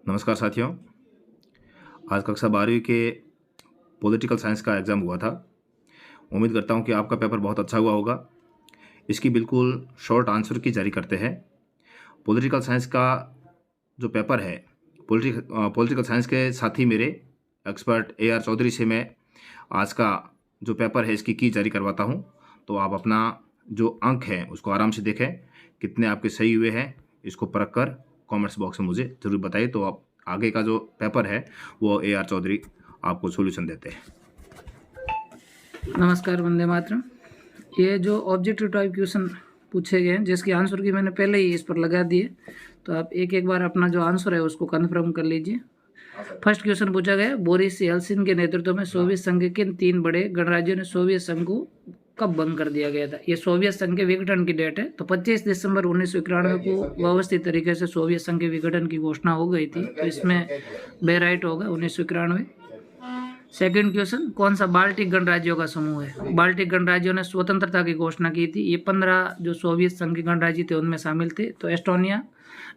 नमस्कार साथियों। आज कक्षा 12वीं के पॉलिटिकल साइंस का एग्ज़ाम हुआ था। उम्मीद करता हूँ कि आपका पेपर बहुत अच्छा हुआ होगा। इसकी बिल्कुल शॉर्ट आंसर की जारी करते हैं। पॉलिटिकल साइंस का जो पेपर है, पॉलिटिकल साइंस के साथी मेरे एक्सपर्ट AR चौधरी से मैं आज का जो पेपर है इसकी की जारी करवाता हूँ। तो आप अपना जो अंक है उसको आराम से देखें, कितने आपके सही हुए हैं इसको परख कर कमेंट्स बॉक्स में मुझे ज़रूर बताइए। तो आप आगे का जो पेपर है वो AR चौधरी आपको सॉल्यूशन देते हैं। नमस्कार, वंदे मातरम। ये जो ऑब्जेक्टिव टाइप क्वेश्चन पूछे गए हैं जिसकी आंसर की मैंने पहले ही इस पर लगा दिए, तो आप एक एक बार अपना जो आंसर है उसको कन्फर्म कर लीजिए। फर्स्ट क्वेश्चन पूछा गया, बोरिस येल्सिन के नेतृत्व में सोवियत संघ के किन 3 बड़े गणराज्यों ने सोवियत संघ को कब भंग कर दिया गया था। ये सोवियत संघ के विघटन की डेट है। तो 25 दिसंबर 1991 को व्यवस्थित तरीके से सोवियत संघ के विघटन की घोषणा हो गई थी, तो इसमें बेराइट होगा 1991। सेकंड क्वेश्चन, कौन सा बाल्टिक गणराज्यों का समूह है। बाल्टिक गणराज्यों ने स्वतंत्रता की घोषणा की थी। ये 15 जो सोवियत संघ के गणराज्य थे उनमें शामिल थे। तो एस्टोनिया,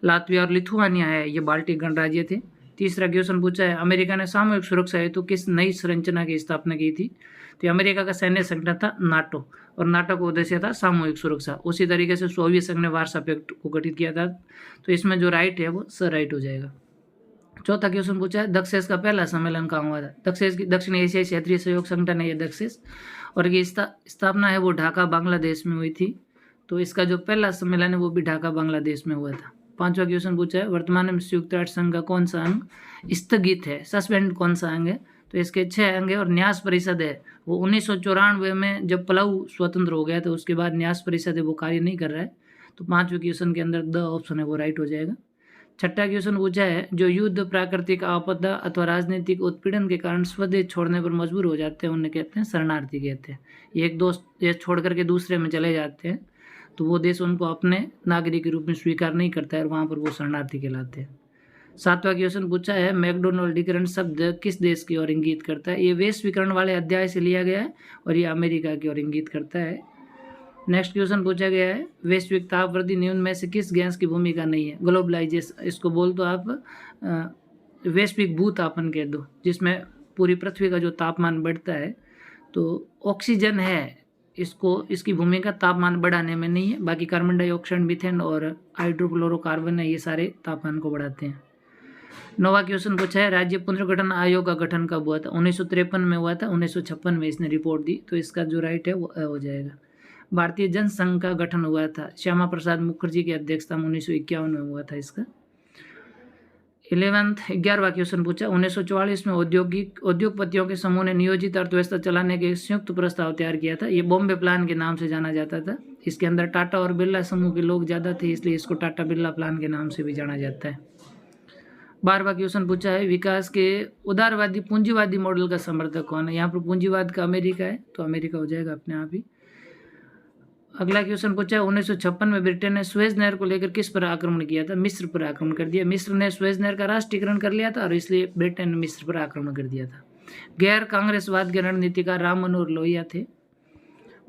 लातविया और लिथुआनिया है, ये बाल्टिक गणराज्य थे। तीसरा क्वेश्चन पूछा है, अमेरिका ने सामूहिक सुरक्षा हेतु किस नई संरचना की स्थापना की थी। तो अमेरिका का सैन्य संगठन था नाटो, और नाटो का उद्देश्य था सामूहिक सुरक्षा। उसी तरीके से सोवियत संघ ने वार्सा पैक्ट को गठित किया था। तो इसमें जो राइट है वो स राइट हो जाएगा। चौथा क्वेश्चन पूछा है, दक्षेस का पहला सम्मेलन कहाँ हुआ था। दक्षेस की दक्षिण एशियाई क्षेत्रीय सहयोग संगठन है ये दक्षेस, और ये स्थापना है वो ढाका बांग्लादेश में हुई थी। तो इसका जो पहला सम्मेलन है वो भी ढाका बांग्लादेश में हुआ था। पांचवा क्वेश्चन पूछा है, वर्तमान में संयुक्त राष्ट्र संघ का कौन सा अंग स्थगित है, सस्पेंड कौन सा अंग है। तो इसके 6 अंग है, और न्यास परिषद है वो 1994 में जब पलाऊ स्वतंत्र हो गया तो उसके बाद न्यास परिषद है वो कार्य नहीं कर रहा है। तो 5वें क्वेश्चन के अंदर द ऑप्शन है वो राइट हो जाएगा। छठा क्वेश्चन पूछा है, जो युद्ध, प्राकृतिक आपदा अथवा राजनीतिक उत्पीड़न के कारण स्वदेश छोड़ने पर मजबूर हो जाते हैं उन्हें कहते हैं शरणार्थी कहते हैं। ये एक देश छोड़ करके दूसरे में चले जाते हैं तो वो देश उनको अपने नागरिक के रूप में स्वीकार नहीं करता है और वहाँ पर वो शरणार्थी कहलाते हैं। 7वां क्वेश्चन पूछा है, मैकडोनल्डीकरण शब्द किस देश की ओर इंगित करता है। ये वैश्वीकरण वाले अध्याय से लिया गया है और ये अमेरिका की ओर इंगित करता है। नेक्स्ट क्वेश्चन पूछा गया है, वैश्विक ताप वृद्धि निम्न में से किस गैस की भूमिका नहीं है। ग्लोबलाइजेशन, इसको बोल दो आप वैश्विक भूतापन कह दो, जिसमें पूरी पृथ्वी का जो तापमान बढ़ता है। तो ऑक्सीजन है, इसकी भूमिका तापमान बढ़ाने में नहीं है। बाकी कार्बन डाइऑक्साइड, मीथेन और हाइड्रोक्लोरोकार्बन है, ये सारे तापमान को बढ़ाते हैं। 9वां क्वेश्चन पूछा है, राज्य पुनर्गठन आयोग का गठन कब हुआ था। 1953 में हुआ था। 1956 में इसने रिपोर्ट दी। तो इसका जो राइट है वो हो जाएगा। भारतीय जनसंघ का गठन हुआ था श्यामा प्रसाद मुखर्जी की अध्यक्षता में 1951 में हुआ था इसका। 11वां क्वेश्चन पूछा, 1944 में उद्योगपतियों के समूह ने नियोजित अर्थव्यवस्था चलाने के संयुक्त प्रस्ताव तैयार किया था। ये बॉम्बे प्लान के नाम से जाना जाता था। इसके अंदर टाटा और बिरला समूह के लोग ज़्यादा थे, इसलिए इसको टाटा बिरला प्लान के नाम से भी जाना जाता है। 12वां क्वेश्चन पूछा है, विकास के उदारवादी पूंजीवादी मॉडल का समर्थक कौन है। यहाँ पर पूंजीवाद का अमेरिका है, तो अमेरिका हो जाएगा अपने आप ही। अगला क्वेश्चन पूछा है, 1956 में ब्रिटेन ने सुएज नहर को लेकर किस पर आक्रमण किया था। मिस्र पर आक्रमण कर दिया। मिस्र ने सुएज नहर का राष्ट्रीयकरण कर लिया था और इसलिए ब्रिटेन ने मिस्र पर आक्रमण कर दिया था। गैर कांग्रेसवाद के रणनीतिकार राम मनोहर लोहिया थे।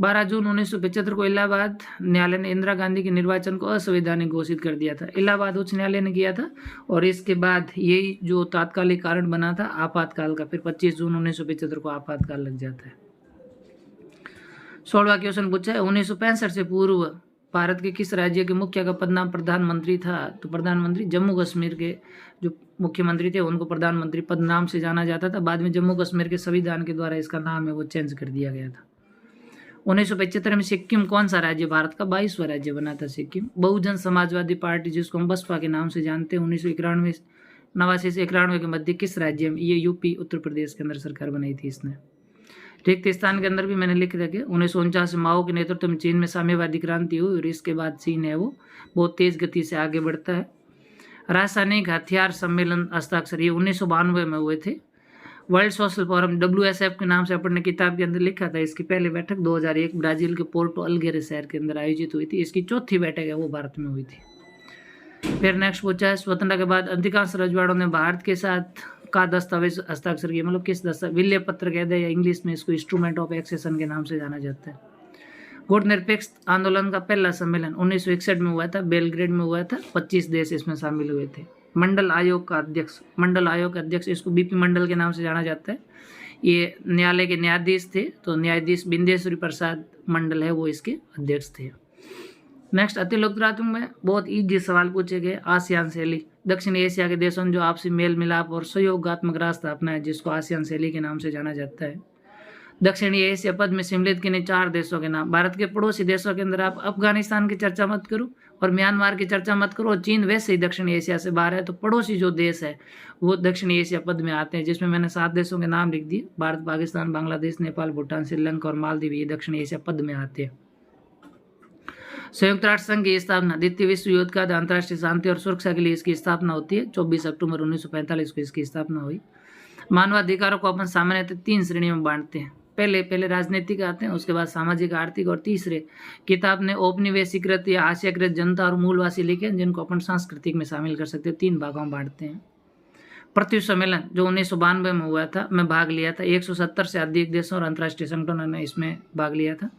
12 जून 1975 को इलाहाबाद न्यायालय ने इंदिरा गांधी के निर्वाचन को असंवैधानिक घोषित कर दिया था। इलाहाबाद उच्च न्यायालय ने किया था और इसके बाद यही जो तात्कालिक कारण बना था आपातकाल का, फिर 25 जून 1975 को आपातकाल लग जाता है। 16वां क्वेश्चन पूछा है, 1965 से पूर्व भारत के किस राज्य के मुखिया का पदनाम प्रधानमंत्री था। तो प्रधानमंत्री जम्मू कश्मीर के जो मुख्यमंत्री थे उनको प्रधानमंत्री पद नाम से जाना जाता था। बाद में जम्मू कश्मीर के संविधान के द्वारा इसका नाम है वो चेंज कर दिया गया था। 1975 में सिक्किम कौन सा राज्य भारत का 22वां राज्य बना था सिक्किम। बहुजन समाजवादी पार्टी जिसको हम बसपा के नाम से जानते हैं, 1989 से 91 के मध्य किस राज्य में, ये यूपी उत्तर प्रदेश के अंदर सरकार बनाई थी इसने। रिक्त स्थान के अंदर भी मैंने लिख रखे। 1949 में माओ के नेतृत्व में चीन में साम्यवादी क्रांति हुई और इसके बाद चीन है वो बहुत तेज गति से आगे बढ़ता है। रासायनिक हथियार सम्मेलन हस्ताक्षर ये 1992 में हुए थे। वर्ल्ड सोशल फोरम WSF के नाम से अपन ने किताब के अंदर लिखा था। इसकी पहली बैठक 2001 ब्राजील के पोर्टो अल्गेरे शहर के अंदर आयोजित हुई थी। इसकी चौथी बैठक है वो भारत में हुई थी। फिर नेक्स्ट पूछा है, स्वतंत्रता के बाद अधिकांश रजवाड़ों ने भारत के साथ का दस्तावेज हस्ताक्षर किया, मतलब किस दस्तावेज, विल्य पत्र कहते हैं या इंग्लिश में इसको इंस्ट्रूमेंट ऑफ एक्सेशन के नाम से जाना जाता है। गुटनिरपेक्ष आंदोलन का पहला सम्मेलन 1961 में हुआ था, बेलग्रेड में हुआ था। 25 देश इसमें शामिल हुए थे। मंडल आयोग का अध्यक्ष, मंडल आयोग का अध्यक्ष, इसको बीपी मंडल के नाम से जाना जाता है। ये न्यायालय के न्यायाधीश थे, तो न्यायाधीश बिंदेश्वरी प्रसाद मंडल है वो इसके अध्यक्ष थे। नेक्स्ट, अति लोकतांत्रिक में बहुत ईजी सवाल पूछे गए। आसियान शैली, दक्षिण एशिया के देशों ने जो आपसी मेल मिलाप और सहयोगात्मक रास्ता अपनाया, जिसको आसियान शैली के नाम से जाना जाता है। दक्षिणी एशिया पद में सम्मिलित किन्हीं 4 देशों के नाम। भारत के पड़ोसी देशों के अंदर आप अफगानिस्तान की चर्चा मत करो और म्यांमार की चर्चा मत करो, और चीन वैसे ही दक्षिण एशिया से बाहर है, तो पड़ोसी जो देश है वो दक्षिण एशिया पद में आते हैं, जिसमें मैंने 7 देशों के नाम लिख दिए। भारत, पाकिस्तान, बांग्लादेश, नेपाल, भूटान, श्रीलंका और मालदीव, ये दक्षिण एशिया पद में आते हैं। संयुक्त राष्ट्र संघ की स्थापना, द्वितीय विश्व युद्ध का अंतर्राष्ट्रीय शांति और सुरक्षा के लिए इसकी स्थापना होती है। 24 अक्टूबर 1945 को इसकी स्थापना हुई। मानवाधिकारों को अपन सामान्यतः 3 श्रेणियों में बांटते हैं। पहले राजनीतिक आते हैं, उसके बाद सामाजिक, आर्थिक, और तीसरे किताब ने औपनिवेशीकृत या आशियाकृत जनता और मूलवासी लिखे, जिनको अपन सांस्कृतिक में शामिल कर सकते हैं। 3 भागों में बांटते हैं। पृथ्वी सम्मेलन जो 1992 में हुआ था, मैं भाग लिया था। 170 से अधिक देशों और अंतर्राष्ट्रीय संगठनों ने इसमें भाग लिया था।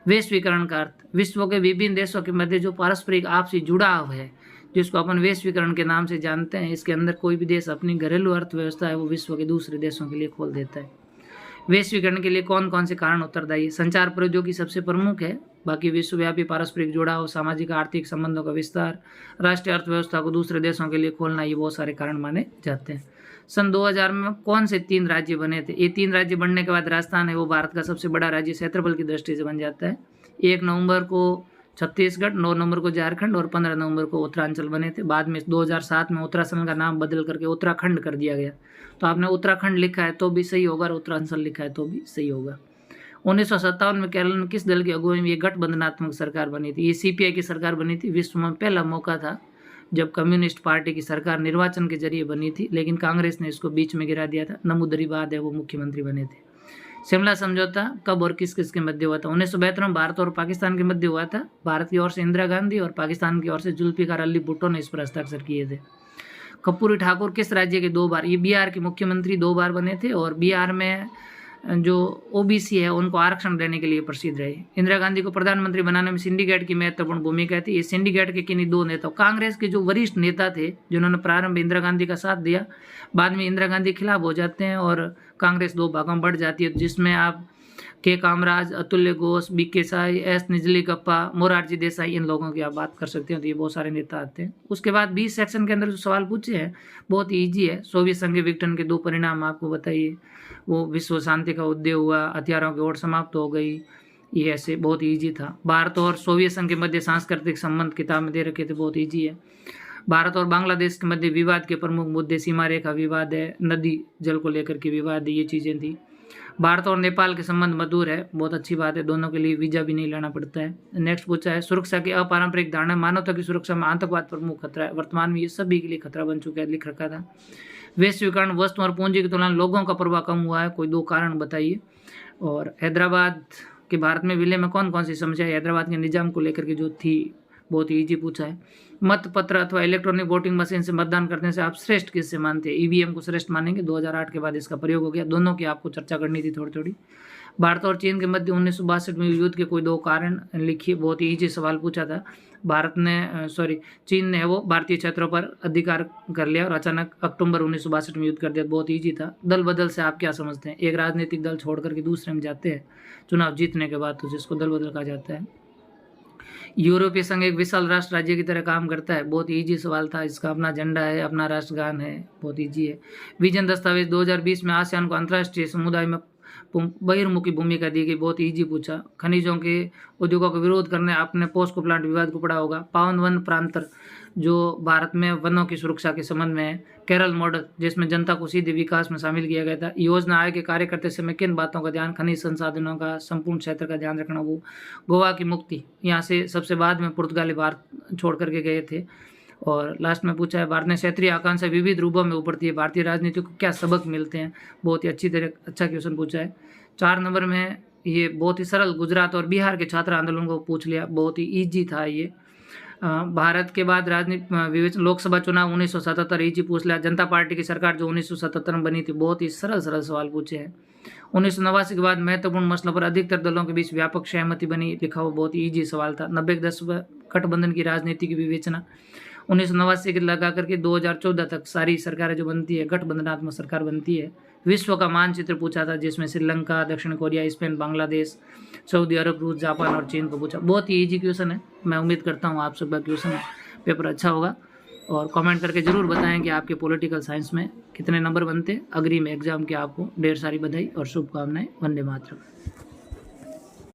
वैश्वीकरण का अर्थ, विश्व के विभिन्न देशों के मध्य जो पारस्परिक आपसी जुड़ाव है, जिसको अपन वैश्वीकरण के नाम से जानते हैं। इसके अंदर कोई भी देश अपनी घरेलू अर्थव्यवस्था है वो विश्व के दूसरे देशों के लिए खोल देता है। वैश्वीकरण के लिए कौन कौन से कारण उत्तरदायी है? संचार प्रौद्योगिकी सबसे प्रमुख है, बाकी विश्वव्यापी पारस्परिक जुड़ाव, सामाजिक आर्थिक संबंधों का विस्तार, राष्ट्रीय अर्थव्यवस्था को दूसरे देशों के लिए खोलना, ये बहुत सारे कारण माने जाते हैं। सन 2000 में कौन से 3 राज्य बने थे? ये 3 राज्य बनने के बाद राजस्थान है वो भारत का सबसे बड़ा राज्य क्षेत्रफल की दृष्टि से बन जाता है। 1 नवंबर को छत्तीसगढ़, 9 नवंबर को झारखंड और 15 नवंबर को उत्तरांचल बने थे। बाद में 2007 में उत्तराखंड का नाम बदल करके उत्तराखंड कर दिया गया। तो आपने उत्तराखंड लिखा है तो भी सही होगा और उत्तरांचल लिखा है तो भी सही होगा। 1957 में केरल में किस दल की अगुवाई में ये गठबंधनात्मक सरकार बनी थी? ये सीपीआई की सरकार बनी थी। विश्व में पहला मौका था जब कम्युनिस्ट पार्टी की सरकार निर्वाचन के जरिए बनी थी, लेकिन कांग्रेस ने इसको बीच में गिरा दिया था। नमूदरीवाद है वो मुख्यमंत्री बने थे। शिमला समझौता कब और किस किस के मध्य हुआ था? 1972 में भारत और पाकिस्तान के मध्य हुआ था। भारत की ओर से इंदिरा गांधी और पाकिस्तान की ओर से जुल्फिकार अली भुट्टो ने इस पर हस्ताक्षर किए थे। कर्पूरी ठाकुर किस राज्य के 2 बार, ये बिहार के मुख्यमंत्री 2 बार बने थे, और बिहार में जो ओबीसी है उनको आरक्षण देने के लिए प्रसिद्ध रहे। इंदिरा गांधी को प्रधानमंत्री बनाने में सिंडिकेट की महत्वपूर्ण भूमिका थी। ये सिंडिकेट के किन्हीं 2 नेता, कांग्रेस के जो वरिष्ठ नेता थे जिन्होंने प्रारंभ इंदिरा गांधी का साथ दिया, बाद में इंदिरा गांधी खिलाफ हो जाते हैं और कांग्रेस 2 भागों में बढ़ जाती है, जिसमें आप के कामराज, अतुल्य घोष, बीके साई, एस निजलिंगप्पा, मोरारजी देसाई, इन लोगों की आप बात कर सकते हो। तो ये बहुत सारे नेता आते हैं। उसके बाद 20 सेक्शन के अंदर जो सवाल पूछे हैं बहुत ईजी है। सोवियत संघ विघटन के 2 परिणाम आपको बताइए। वो विश्व शांति का उदय हुआ, हथियारों की ओर समाप्त हो गई, ये ऐसे बहुत ईजी था। भारत और सोवियत संघ के मध्य सांस्कृतिक संबंध किताब में दे रखे थे, बहुत ईजी है। भारत और बांग्लादेश के मध्य विवाद के प्रमुख मुद्दे सीमा रेखा विवाद है, नदी जल को लेकर के विवाद है, ये चीज़ें थी। भारत और नेपाल के संबंध मधुर है, बहुत अच्छी बात है, दोनों के लिए वीजा भी नहीं लेना पड़ता है। नेक्स्ट पूछा है सुरक्षा की अपारंपरिक धारणा, मानवता की सुरक्षा में आतंकवाद प्रमुख खतरा है, वर्तमान में ये सभी के लिए खतरा बन चुका है, लिख रखा था। वैश्वीकरण, वस्तु और पूंजी की तुलना में लोगों का प्रभाव कम हुआ है, कोई 2 कारण बताइए। और हैदराबाद के भारत में विलय में कौन कौन सी समस्या है? हैदराबाद के निजाम को लेकर के जो थी, बहुत ईजी पूछा है। मत पत्र अथवा इलेक्ट्रॉनिक वोटिंग मशीन से मतदान करने से आप श्रेष्ठ किससे मानते हैं? ईवीएम को श्रेष्ठ मानेंगे। 2008 के बाद इसका प्रयोग हो गया। दोनों की आपको चर्चा करनी थी थोड़ी थोड़ी। भारत और चीन के मध्य 1962 में युद्ध के कोई 2 कारण लिखिए, बहुत ही ईजी सवाल पूछा था। चीन ने वो भारतीय क्षेत्रों पर अधिकार कर लिया और अचानक अक्टूबर 1962 में युद्ध कर दिया, बहुत ईजी था। दल बदल से आप क्या समझते हैं? एक राजनीतिक दल छोड़ करके दूसरे में जाते हैं चुनाव जीतने के बाद, तो जिसको दल बदल कहा जाता है। यूरोपीय संघ एक विशाल राष्ट्र राज्य की तरह काम करता है, बहुत ईजी सवाल था। इसका अपना झंडा है, अपना राष्ट्रगान है, बहुत ईजी है। विजन दस्तावेज 2020 में आसियान को अंतर्राष्ट्रीय समुदाय में बहिर्मुखी भूमिका दी गई, बहुत ईजी पूछा। खनिजों के उद्योगों का विरोध करने आपने पोस्को प्लांट विवाद को पढ़ा होगा। पावन वन प्रांतर जो भारत में वनों की सुरक्षा के संबंध में है। केरल मॉडल जिसमें जनता को सीधे विकास में शामिल किया गया था। योजना आयोग के कार्य करते समय किन बातों का ध्यान? खनिज संसाधनों का, संपूर्ण क्षेत्र का ध्यान रखना। वो गोवा की मुक्ति, यहाँ से सबसे बाद में पुर्तगाली भारत छोड़ करके गए थे। और लास्ट में पूछा है भारत में क्षेत्रीय आकांक्षा विविध रूपों में उभरती है, भारतीय राजनीति को क्या सबक मिलते हैं? बहुत ही अच्छी तरह अच्छा क्वेश्चन पूछा है। 4 नंबर में ये बहुत ही सरल गुजरात और बिहार के छात्र आंदोलन को पूछ लिया, बहुत ही ईजी था ये। भारत के बाद राजनीति लोकसभा चुनाव 1977 ईजी पूछ लिया। जनता पार्टी की सरकार जो 1977 में बनी थी, बहुत ही सरल सवाल पूछे हैं। 1989 के बाद महत्वपूर्ण मसलों पर अधिकतर दलों के बीच व्यापक सहमति बनी, लिखा हुआ, बहुत ही ईजी सवाल था। 90 के दशक गठबंधन की राजनीति की विवेचना। 1989 के लगा करके 2014 तक सारी सरकारें जो बनती है, गठबंधनात्मक सरकार बनती है। विश्व का मानचित्र पूछा था, जिसमें श्रीलंका, दक्षिण कोरिया, स्पेन, बांग्लादेश, सऊदी अरब, रूस, जापान और चीन को पूछा। बहुत ही ईजी क्वेश्चन है। मैं उम्मीद करता हूँ आप सबका क्वेश्चन पेपर अच्छा होगा, और कमेंट करके ज़रूर बताएं कि आपके पॉलिटिकल साइंस में कितने नंबर बनते। अग्रिम एग्जाम की आपको ढेर सारी बधाई और शुभकामनाएं। वंदे मातरम।